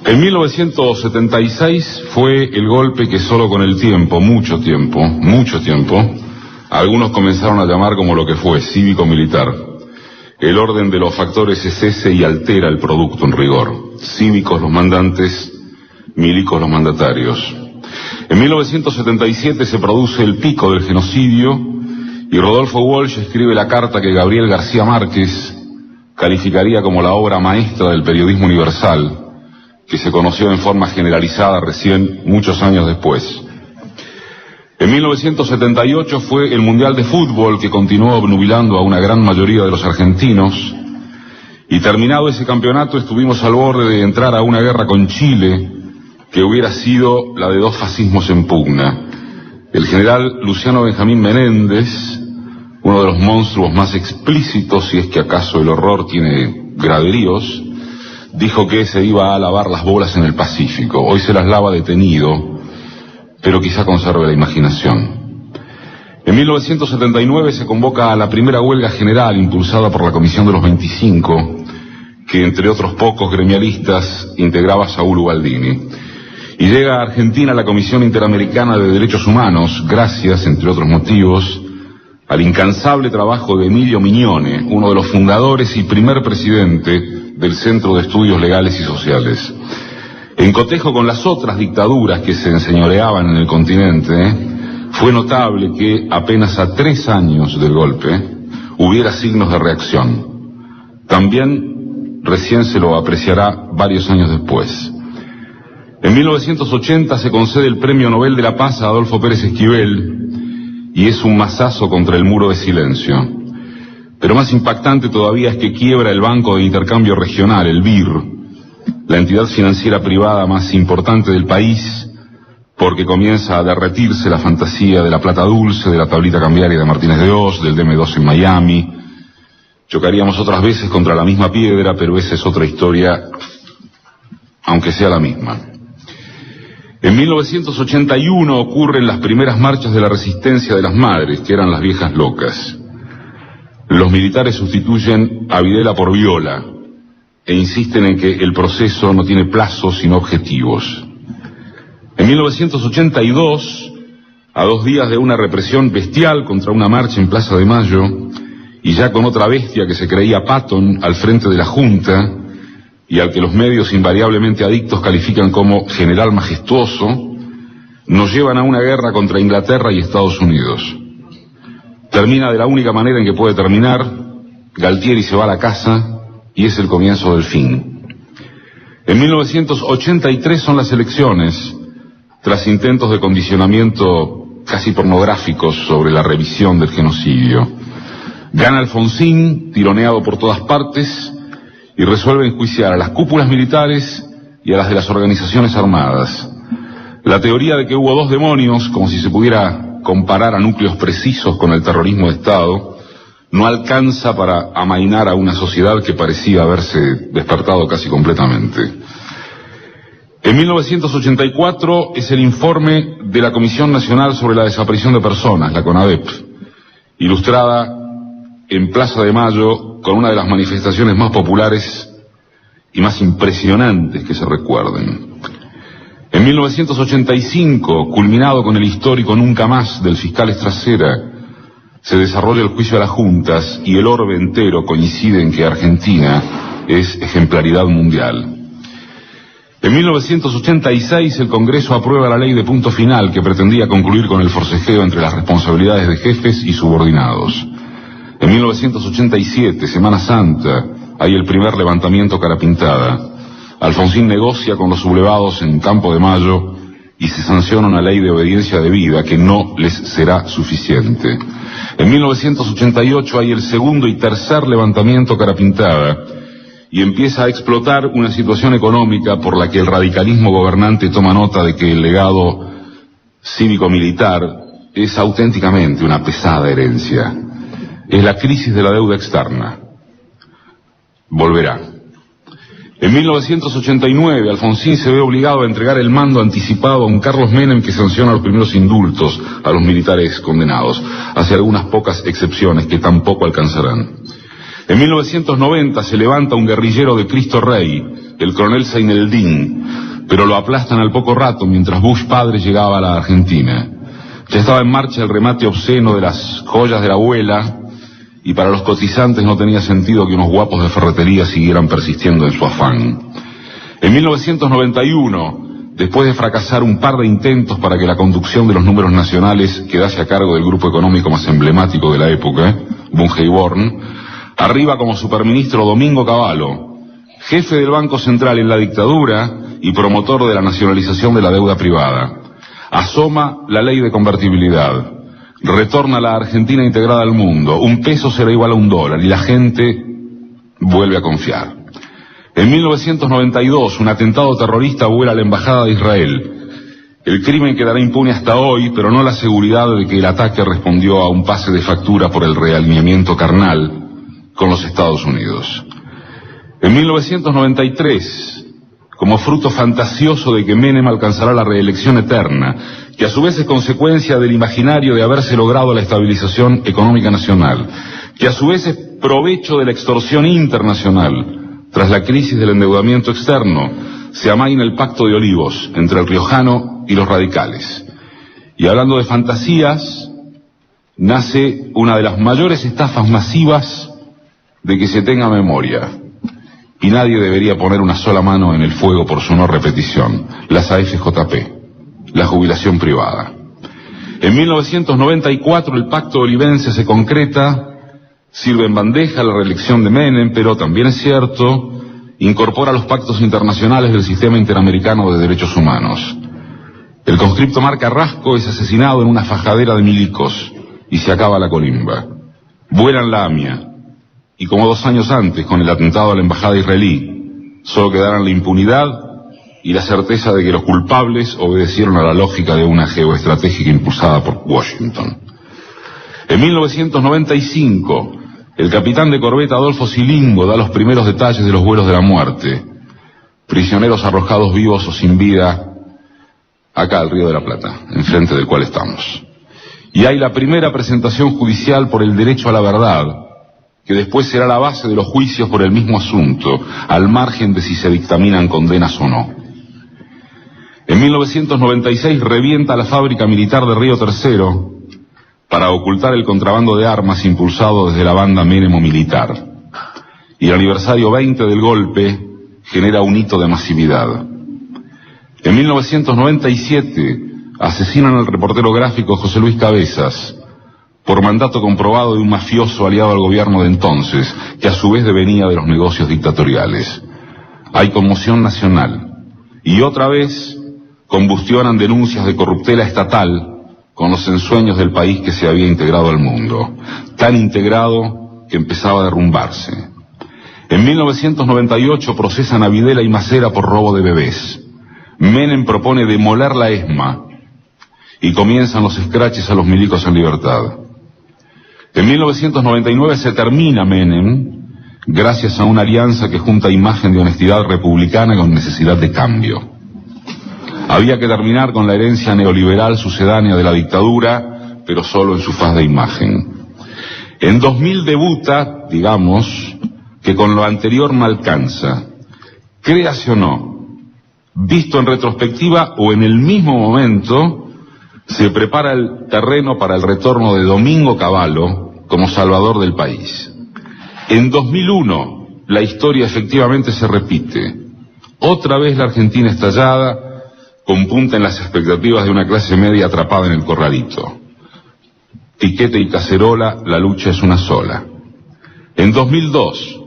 En 1976 fue el golpe que solo con el tiempo, mucho tiempo, algunos comenzaron a llamar como lo que fue, cívico-militar. El orden de los factores es ese y altera el producto en rigor. Cívicos los mandantes, milicos los mandatarios. En 1977 se produce el pico del genocidio y Rodolfo Walsh escribe la carta que Gabriel García Márquez calificaría como la obra maestra del periodismo universal, que se conoció en forma generalizada recién muchos años después. En 1978 fue el Mundial de Fútbol que continuó obnubilando a una gran mayoría de los argentinos, y terminado ese campeonato estuvimos al borde de entrar a una guerra con Chile que hubiera sido la de dos fascismos en pugna. El general Luciano Benjamín Menéndez, uno de los monstruos más explícitos, si es que acaso el horror tiene graderíos, dijo que se iba a lavar las bolas en el Pacífico. Hoy se las lava detenido, pero quizá conserve la imaginación. En 1979 se convoca a la primera huelga general impulsada por la Comisión de los 25, que entre otros pocos gremialistas integraba Saúl Ubaldini. Y llega a Argentina la Comisión Interamericana de Derechos Humanos, gracias, entre otros motivos, al incansable trabajo de Emilio Mignone, uno de los fundadores y primer presidente del Centro de Estudios Legales y Sociales. En cotejo con las otras dictaduras que se enseñoreaban en el continente, fue notable que apenas a 3 años del golpe hubiera signos de reacción. También recién se lo apreciará varios años después. En 1980 se concede el Premio Nobel de la Paz a Adolfo Pérez Esquivel y es un mazazo contra el muro de silencio. Pero más impactante todavía es que quiebra el Banco de Intercambio Regional, el BIR, la entidad financiera privada más importante del país, porque comienza a derretirse la fantasía de la plata dulce, de la tablita cambiaria de Martínez de Oz, del DM2 en Miami. Chocaríamos otras veces contra la misma piedra, pero esa es otra historia, aunque sea la misma. En 1981 ocurren las primeras marchas de la resistencia de las madres, que eran las viejas locas. Los militares sustituyen a Videla por Viola e insisten en que el proceso no tiene plazos sino objetivos. En 1982, a 2 días de una represión bestial contra una marcha en Plaza de Mayo, y ya con otra bestia que se creía Patton al frente de la Junta, y al que los medios invariablemente adictos califican como general majestuoso, nos llevan a una guerra contra Inglaterra y Estados Unidos. Termina de la única manera en que puede terminar, Galtieri se va a la casa y es el comienzo del fin. En 1983 son las elecciones, tras intentos de condicionamiento casi pornográficos sobre la revisión del genocidio. Gana Alfonsín, tironeado por todas partes, y resuelve enjuiciar a las cúpulas militares y a las de las organizaciones armadas. La teoría de que hubo 2 demonios, como si se pudiera comparar a núcleos precisos con el terrorismo de Estado, no alcanza para amainar a una sociedad que parecía haberse despertado casi completamente. En 1984 es el informe de la Comisión Nacional sobre la Desaparición de Personas, la CONADEP, ilustrada en Plaza de Mayo con una de las manifestaciones más populares y más impresionantes que se recuerden. En 1985, culminado con el histórico Nunca Más del fiscal Estracera, se desarrolla el juicio a las juntas y el orbe entero coincide en que Argentina es ejemplaridad mundial. En 1986 el Congreso aprueba la ley de punto final que pretendía concluir con el forcejeo entre las responsabilidades de jefes y subordinados. En 1987, Semana Santa, hay el primer levantamiento cara pintada. Alfonsín negocia con los sublevados en Campo de Mayo y se sanciona una ley de obediencia debida que no les será suficiente. En 1988 hay el segundo y tercer levantamiento cara pintada y empieza a explotar una situación económica por la que el radicalismo gobernante toma nota de que el legado cívico-militar es auténticamente una pesada herencia. Es la crisis de la deuda externa. Volverá. En 1989, Alfonsín se ve obligado a entregar el mando anticipado a un Carlos Menem que sanciona los primeros indultos a los militares condenados, hace algunas pocas excepciones que tampoco alcanzarán. En 1990 se levanta un guerrillero de Cristo Rey, el coronel Zaineldin, pero lo aplastan al poco rato mientras Bush padre llegaba a la Argentina. Ya estaba en marcha el remate obsceno de las joyas de la abuela, y para los cotizantes no tenía sentido que unos guapos de ferretería siguieran persistiendo en su afán. En 1991, después de fracasar un par de intentos para que la conducción de los números nacionales quedase a cargo del grupo económico más emblemático de la época, Bunge y Born, arriba como superministro Domingo Cavallo, jefe del Banco Central en la dictadura y promotor de la nacionalización de la deuda privada. Asoma la ley de convertibilidad. Retorna la Argentina integrada al mundo. Un peso será igual a $1 y la gente vuelve a confiar. En 1992, un atentado terrorista vuela a la embajada de Israel. El crimen quedará impune hasta hoy, pero no la seguridad de que el ataque respondió a un pase de factura por el realineamiento carnal con los Estados Unidos. En 1993, como fruto fantasioso de que Menem alcanzará la reelección eterna, que a su vez es consecuencia del imaginario de haberse logrado la estabilización económica nacional, que a su vez es provecho de la extorsión internacional, tras la crisis del endeudamiento externo, se amaina el pacto de Olivos entre el riojano y los radicales. Y hablando de fantasías, nace una de las mayores estafas masivas de que se tenga memoria. Y nadie debería poner una sola mano en el fuego por su no repetición, las AFJP, la jubilación privada. En 1994 el pacto olivense se concreta, sirve en bandeja la reelección de Menem, pero también es cierto, incorpora los pactos internacionales del sistema interamericano de derechos humanos. El conscripto Mar Carrasco es asesinado en una fajadera de milicos y se acaba la colimba. Vuelan la AMIA. Y como 2 años antes, con el atentado a la embajada israelí, solo quedarán la impunidad y la certeza de que los culpables obedecieron a la lógica de una geoestratégica impulsada por Washington. En 1995, el capitán de corbeta Adolfo Silingo da los primeros detalles de los vuelos de la muerte, prisioneros arrojados vivos o sin vida, acá al Río de la Plata, enfrente del cual estamos. Y hay la primera presentación judicial por el derecho a la verdad, que después será la base de los juicios por el mismo asunto, al margen de si se dictaminan condenas o no. En 1996 revienta la fábrica militar de Río Tercero para ocultar el contrabando de armas impulsado desde la banda Menemo Militar. Y el aniversario 20 del golpe genera un hito de masividad. En 1997 asesinan al reportero gráfico José Luis Cabezas, por mandato comprobado de un mafioso aliado al gobierno de entonces, que a su vez devenía de los negocios dictatoriales. Hay conmoción nacional, y otra vez combustionan denuncias de corruptela estatal con los ensueños del país que se había integrado al mundo, tan integrado que empezaba a derrumbarse. En 1998 procesan a Videla y Macera por robo de bebés. Menem propone demoler la ESMA, y comienzan los escraches a los milicos en libertad. En 1999 se termina Menem, gracias a una alianza que junta imagen de honestidad republicana con necesidad de cambio. Había que terminar con la herencia neoliberal sucedánea de la dictadura, pero solo en su faz de imagen. En 2000 debuta, digamos, que con lo anterior no alcanza. Créase o no, visto en retrospectiva o en el mismo momento, se prepara el terreno para el retorno de Domingo Cavallo como salvador del país. En 2001, la historia efectivamente se repite. Otra vez la Argentina estallada, con punta en las expectativas de una clase media atrapada en el corralito. Piquete y cacerola, la lucha es una sola. En 2002,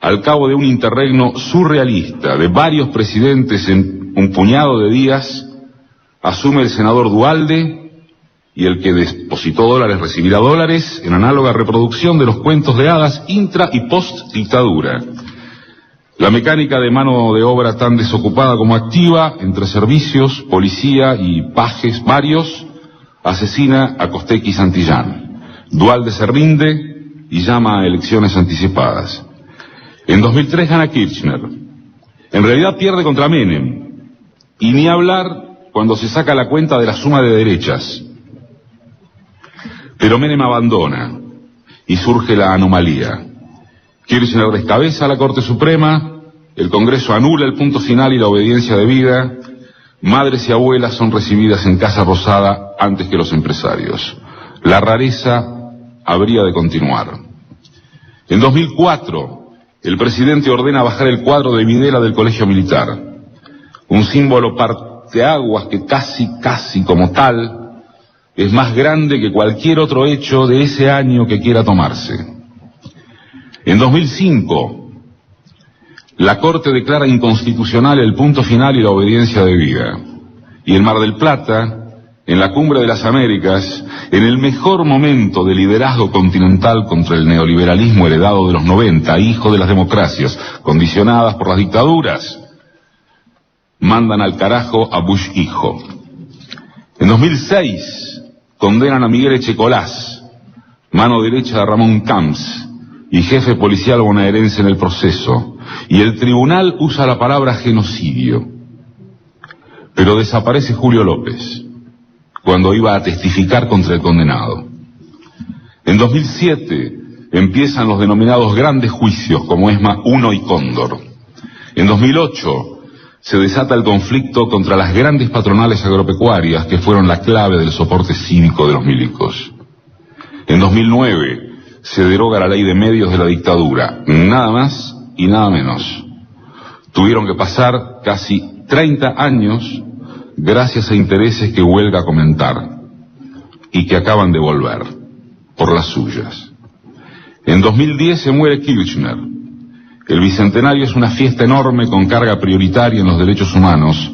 al cabo de un interregno surrealista de varios presidentes en un puñado de días, asume el senador Duhalde, y el que depositó dólares recibirá dólares, en análoga reproducción de los cuentos de hadas intra y post dictadura. La mecánica de mano de obra tan desocupada como activa, entre servicios, policía y pajes varios, asesina a Costecchi y Santillán. Duhalde se rinde y llama a elecciones anticipadas. En 2003 gana Kirchner. En realidad pierde contra Menem. Y ni hablar cuando se saca la cuenta de la suma de derechas. Pero Menem abandona y surge la anomalía. Kirchner descabeza a la Corte Suprema, el Congreso anula el punto final y la obediencia debida, madres y abuelas son recibidas en Casa Rosada antes que los empresarios. La rareza habría de continuar. En 2004, el presidente ordena bajar el cuadro de Videla del Colegio Militar, un símbolo parteaguas que casi como tal, es más grande que cualquier otro hecho de ese año que quiera tomarse. En 2005, la Corte declara inconstitucional el punto final y la obediencia debida. Y en Mar del Plata, en la Cumbre de las Américas, en el mejor momento de liderazgo continental contra el neoliberalismo heredado de los 90, hijo de las democracias, condicionadas por las dictaduras, mandan al carajo a Bush hijo. En 2006, condenan a Miguel Echecolás, mano derecha de Ramón Camps, y jefe policial bonaerense en el proceso, y el tribunal usa la palabra genocidio. Pero desaparece Julio López, cuando iba a testificar contra el condenado. En 2007 empiezan los denominados grandes juicios, como ESMA 1 y Cóndor. En 2008 se desata el conflicto contra las grandes patronales agropecuarias que fueron la clave del soporte cívico de los milicos. En 2009 se deroga la ley de medios de la dictadura, nada más y nada menos. Tuvieron que pasar casi 30 años gracias a intereses que huelga comentar y que acaban de volver por las suyas. En 2010 se muere Kirchner. El bicentenario es una fiesta enorme con carga prioritaria en los derechos humanos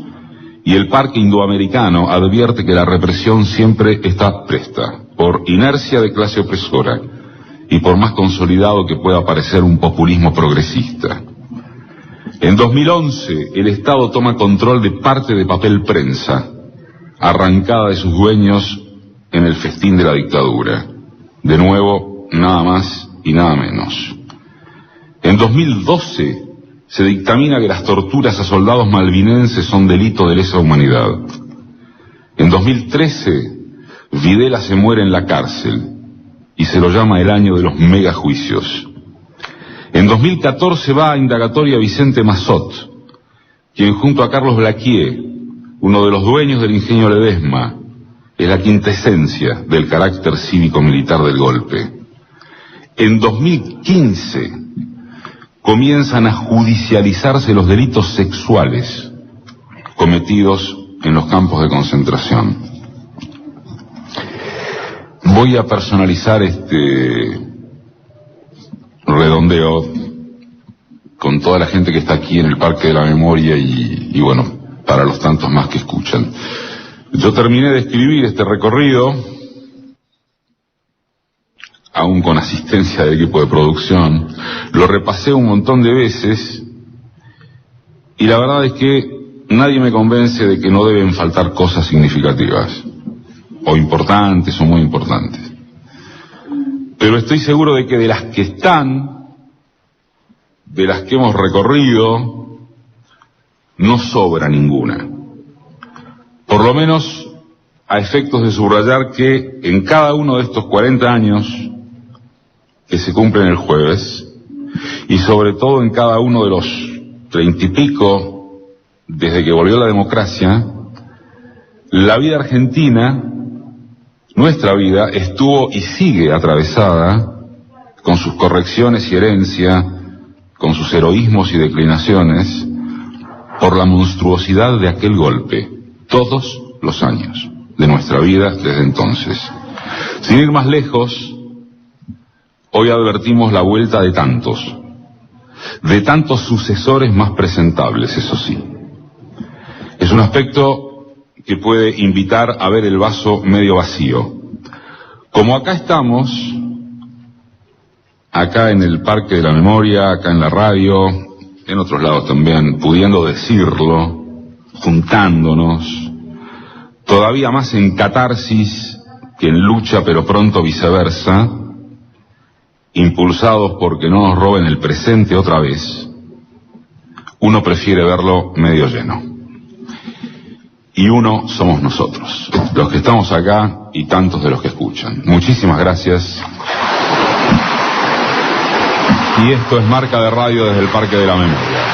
y el Parque Indoamericano advierte que la represión siempre está presta, por inercia de clase opresora y por más consolidado que pueda parecer un populismo progresista. En 2011, el Estado toma control de parte de Papel Prensa, arrancada de sus dueños en el festín de la dictadura. De nuevo, nada más y nada menos. En 2012, se dictamina que las torturas a soldados malvinenses son delito de lesa humanidad. En 2013, Videla se muere en la cárcel y se lo llama el año de los megajuicios. En 2014 va a indagatoria Vicente Massot, quien junto a Carlos Blaquier, uno de los dueños del ingenio Ledesma, es la quintesencia del carácter cívico-militar del golpe. En 2015 comienzan a judicializarse los delitos sexuales cometidos en los campos de concentración. Voy a personalizar este redondeo con toda la gente que está aquí en el Parque de la Memoria y bueno, para los tantos más que escuchan. Yo terminé de escribir este recorrido, aún con asistencia del equipo de producción, lo repasé un montón de veces y la verdad es que nadie me convence de que no deben faltar cosas significativas, o importantes o muy importantes. Pero estoy seguro de que de las que están, de las que hemos recorrido, no sobra ninguna. Por lo menos a efectos de subrayar que en cada uno de estos 40 años que se cumplen el jueves, y sobre todo en cada uno de los 30 y pico desde que volvió la democracia, la vida argentina, nuestra vida, estuvo y sigue atravesada, con sus correcciones y herencia, con sus heroísmos y declinaciones, por la monstruosidad de aquel golpe, todos los años de nuestra vida desde entonces. Sin ir más lejos, hoy advertimos la vuelta de tantos sucesores más presentables, eso sí. Es un aspecto que puede invitar a ver el vaso medio vacío. Como acá estamos, acá en el Parque de la Memoria, acá en la radio, en otros lados también, pudiendo decirlo, juntándonos, todavía más en catarsis que en lucha, pero pronto viceversa, impulsados porque no nos roben el presente otra vez, uno prefiere verlo medio lleno. Y uno somos nosotros, los que estamos acá y tantos de los que escuchan. Muchísimas gracias. Y esto es Marca de Radio desde el Parque de la Memoria.